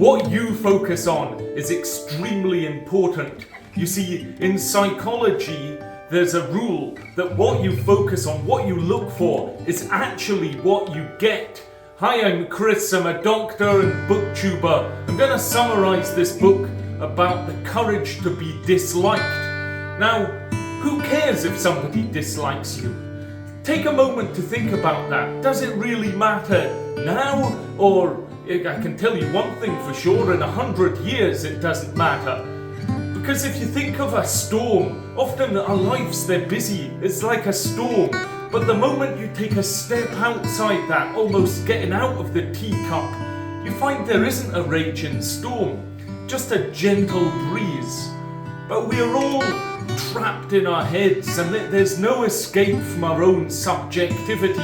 What you focus on is extremely important. You see, in psychology, there's a rule that what you focus on, what you look for, is actually what you get. Hi, I'm Chris, I'm a doctor and booktuber. I'm going to summarize this book about the courage to be disliked. Now, who cares if somebody dislikes you? Take a moment to think about that. Does it really matter now? Or I can tell you one thing for sure, in 100 years it doesn't matter. Because if you think of a storm, often our lives, they're busy. It's like a storm. But the moment you take a step outside that, almost getting out of the teacup, you find there isn't a raging storm, just a gentle breeze. But we're all trapped in our heads, and there's no escape from our own subjectivity.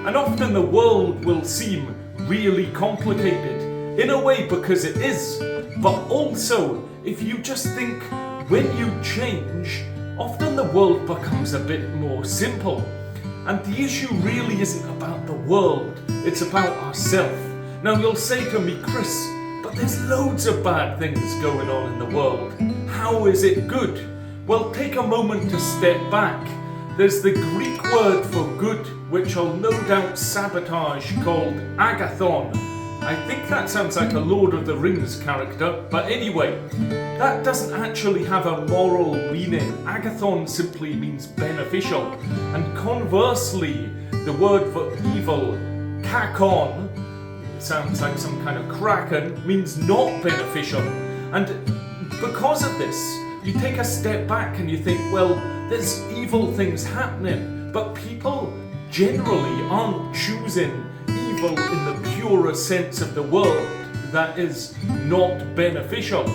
And often the world will seem really complicated, in a way because it is, but also if you just think when you change, often the world becomes a bit more simple. And the issue really isn't about the world, it's about ourselves. Now you'll say to me, Chris, but there's loads of bad things going on in the world. How is it good? Well, take a moment to step back. There's the Greek word for good, which I'll no doubt sabotage, called agathon. I think that sounds like a Lord of the Rings character, but anyway, that doesn't actually have a moral meaning. Agathon simply means beneficial. And conversely, the word for evil, kakon, sounds like some kind of kraken, means not beneficial. And because of this, you take a step back and you think, well, there's evil things happening, but people generally aren't choosing evil in the purer sense of the word, that is not beneficial.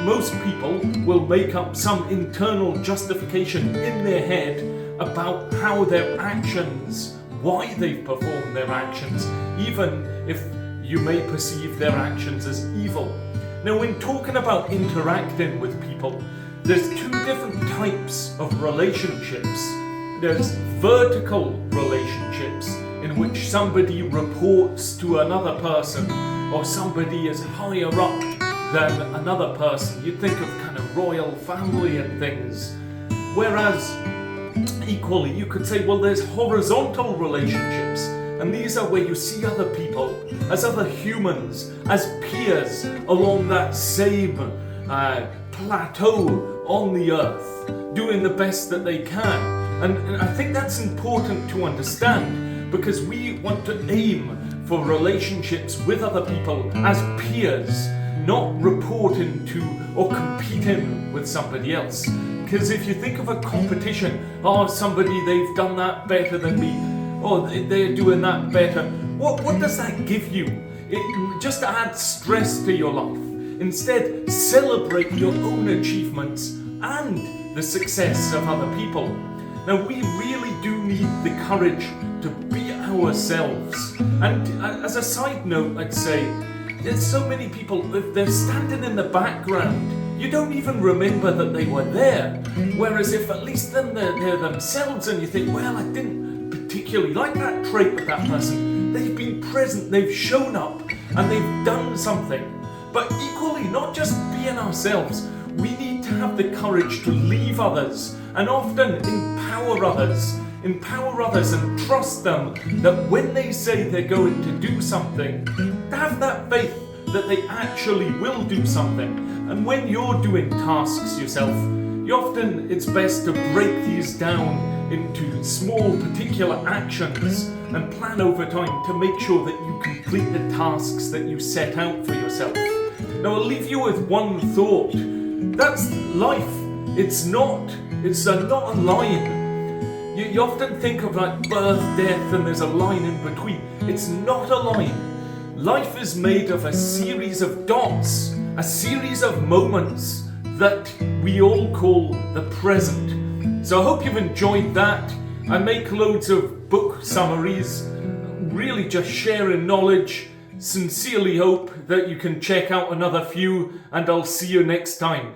Most people will make up some internal justification in their head about how their actions, why they've performed their actions, even if you may perceive their actions as evil. Now, when talking about interacting with people, there's two different types of relationships. There's vertical relationships, in which somebody reports to another person, or somebody is higher up than another person. You'd think of kind of royal family and things. Whereas, equally, you could say, well, there's horizontal relationships, and these are where you see other people as other humans, as peers along that same plateau on the earth, doing the best that they can. And I think that's important to understand, because we want to aim for relationships with other people as peers, not reporting to or competing with somebody else. Because if you think of a competition, somebody, they've done that better than me, or they're doing that better, what does that give you? It just adds stress to your life. Instead, celebrate your own achievements and the success of other people. Now, we really do need the courage to be ourselves. And as a side note, I'd say, there's so many people, if they're standing in the background, you don't even remember that they were there. Whereas if at least then they're themselves and you think, well, I didn't particularly like that trait with that person. They've been present, they've shown up, and they've done something. But equally, not just being ourselves, we need to have the courage to leave others and often empower others and trust them that when they say they're going to do something, have that faith that they actually will do something. And when you're doing tasks yourself, it's best to break these down into small particular actions and plan over time to make sure that you complete the tasks that you set out for yourself. Now, I'll leave you with one thought. That's life. It's not a line. You often think of like birth, death, and there's a line in between. It's not a line. Life is made of a series of dots, a series of moments that we all call the present. So I hope you've enjoyed that. I make loads of book summaries, really just sharing knowledge. Sincerely hope that you can check out another few, and I'll see you next time.